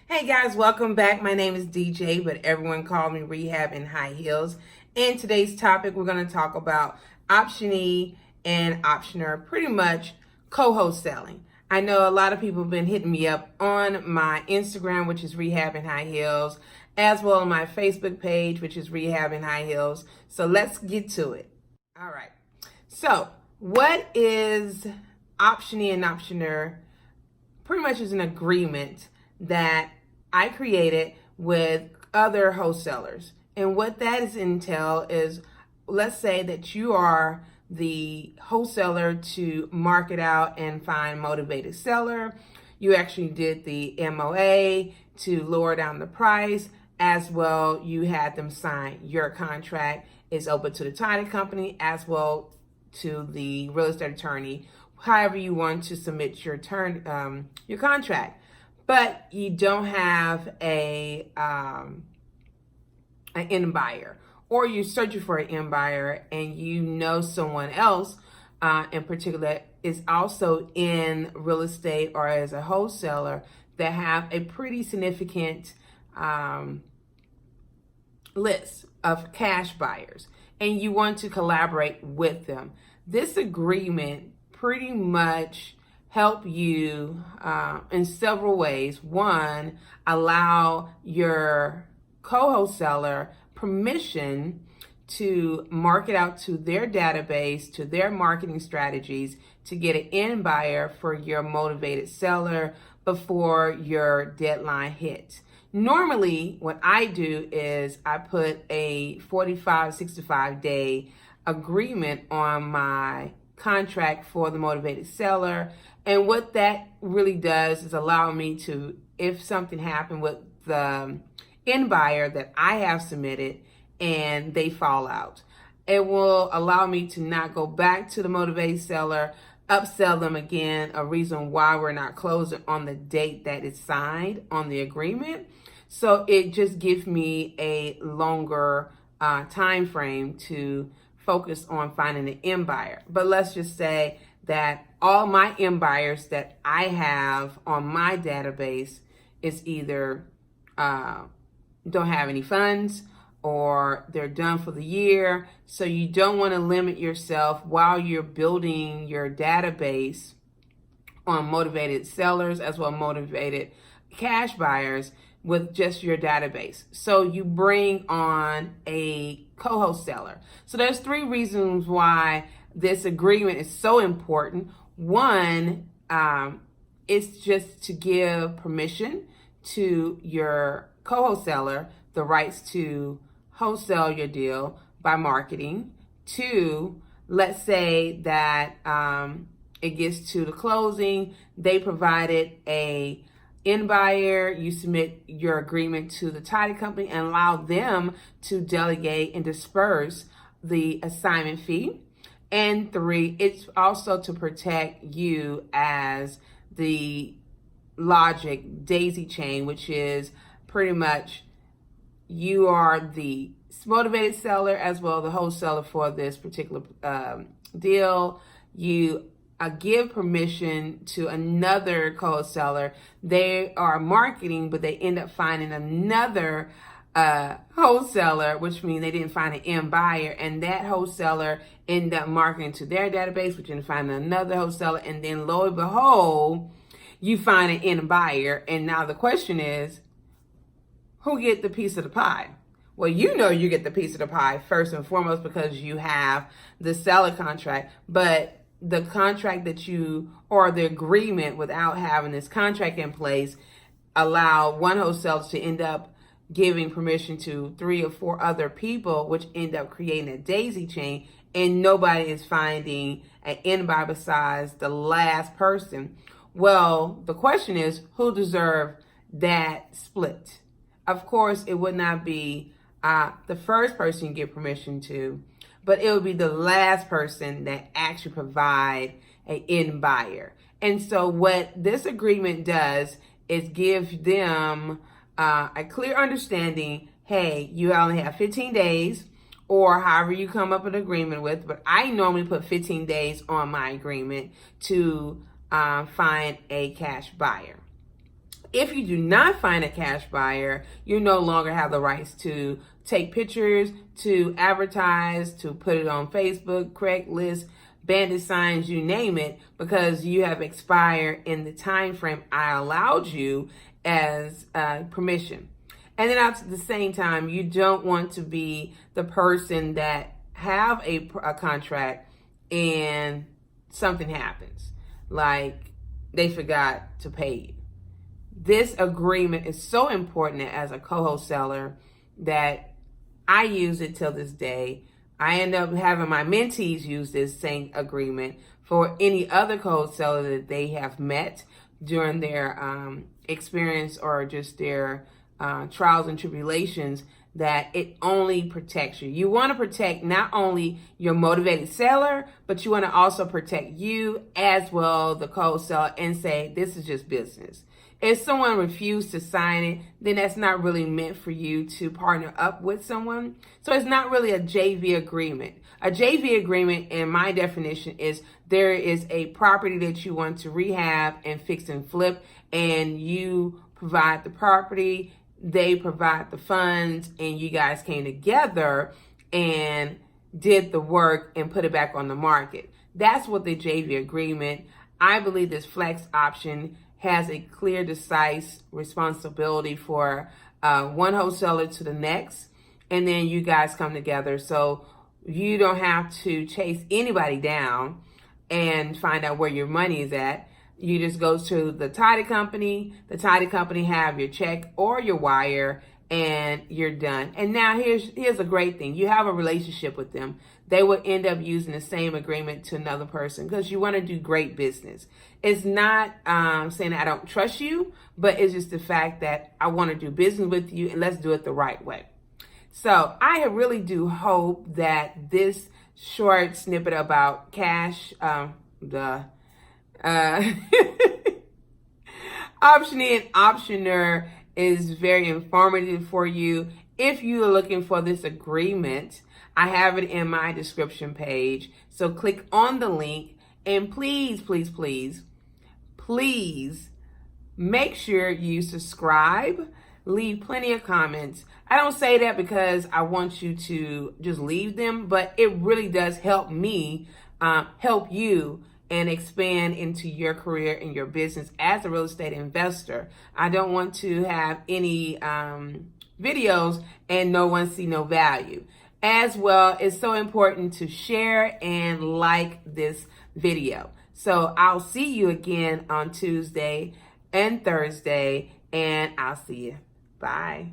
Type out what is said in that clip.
Hey guys, welcome back. My name is DJ, but everyone call me Rehab in High Heels. In today's topic, we're going to talk about optionee and optioner, pretty much co-wholesaling. I know a lot of people have been hitting me up on my Instagram, which is Rehab in High Heels, as well as my Facebook page, which is Rehab in High Heels. So let's get to it. All right. So what is optionee and optioner? Pretty much is an agreement that I created with other wholesalers. And what that is entail is, let's say that you are the wholesaler to market out and find motivated seller. You actually did the MOA to lower down the price. As well, you had them sign your contract. It's open to the title company as well to the real estate attorney, however you want to submit your contract. But you don't have an end buyer, or you're searching for an end buyer and you know someone else in particular is also in real estate or as a wholesaler that have a pretty significant list of cash buyers, and you want to collaborate with them. This agreement pretty much help you in several ways. One, allow your co-wholesaler permission to market out to their database, to their marketing strategies, to get an end buyer for your motivated seller before your deadline hits. Normally, what I do is I put a 45, 65 day agreement on my contract for the motivated seller. And what that really does is allow me to, if something happened with the end buyer that I have submitted and they fall out, it will allow me to not go back to the motivated seller, upsell them again, a reason why we're not closing on the date that is signed on the agreement. So it just gives me a longer time frame to focus on finding an end buyer. But let's just say that all my end buyers that I have on my database is either don't have any funds or they're done for the year. So you don't want to limit yourself while you're building your database on motivated sellers as well as motivated cash buyers with just your database. So you bring on a co-wholesaler. So there's three reasons why this agreement is so important. One, it's just to give permission to your co-wholesaler the rights to wholesale your deal by marketing. Two, let's say that it gets to the closing, they provided a end buyer, you submit your agreement to the title company and allow them to delegate and disperse the assignment fee. And three, it's also to protect you as the logic daisy chain, which is pretty much you are the motivated seller as well as the wholesaler for this particular deal. You give permission to another co-seller. They are marketing, but they end up finding another wholesaler, which means they didn't find an end buyer, and that wholesaler end up marketing to their database, which didn't find another wholesaler, and then lo and behold, you find an end buyer. And now the question is, who get the piece of the pie? Well, you know you get the piece of the pie first and foremost because you have the seller contract, but the contract that you, or the agreement without having this contract in place, allow one wholesaler to end up giving permission to 3 or 4 other people, which end up creating a daisy chain, and nobody is finding an end buyer besides the last person. Well, the question is, who deserves that split? Of course, it would not be the first person you give permission to, but it would be the last person that actually provide an end buyer. And so what this agreement does is give them a clear understanding, hey, you only have 15 days or however you come up with an agreement with, but I normally put 15 days on my agreement to find a cash buyer. If you do not find a cash buyer, you no longer have the rights to take pictures, to advertise, to put it on Facebook, Craigslist, bandit signs, you name it, because you have expired in the time frame I allowed you as permission. And then at the same time, you don't want to be the person that have a contract and something happens, like they forgot to pay you. This agreement is so important as a co-wholesaler that I use it till this day. I end up having my mentees use this same agreement for any other co-wholesaler that they have met during their experience or just their trials and tribulations, that it only protects you. You want to protect not only your motivated seller, but you want to also protect you as well, the co-wholesaler, and say, this is just business. If someone refused to sign it, then that's not really meant for you to partner up with someone. So it's not really a JV agreement. A JV agreement, in my definition, is there is a property that you want to rehab and fix and flip, and you provide the property, they provide the funds, and you guys came together and did the work and put it back on the market. That's what the JV agreement. I believe this flex option has a clear, concise responsibility for one wholesaler to the next, and then you guys come together. So you don't have to chase anybody down and find out where your money is at. You just go to the title company. The title company have your check or your wire, and you're done. And now here's a great thing. You have a relationship with them. They will end up using the same agreement to another person because you want to do great business. It's not saying I don't trust you, but it's just the fact that I want to do business with you, and let's do it the right way. So I really do hope that this short snippet about cash, optionee and optioner, is very informative for you. If you are looking for this agreement, I have it in my description page. So click on the link, and please, please, please, please make sure you subscribe. Leave plenty of comments. I don't say that because I want you to just leave them, but it really does help me help you and expand into your career and your business as a real estate investor. I don't want to have any videos and no one see no value. As well, it's so important to share and like this video. So I'll see you again on Tuesday and Thursday, and I'll see you. Bye.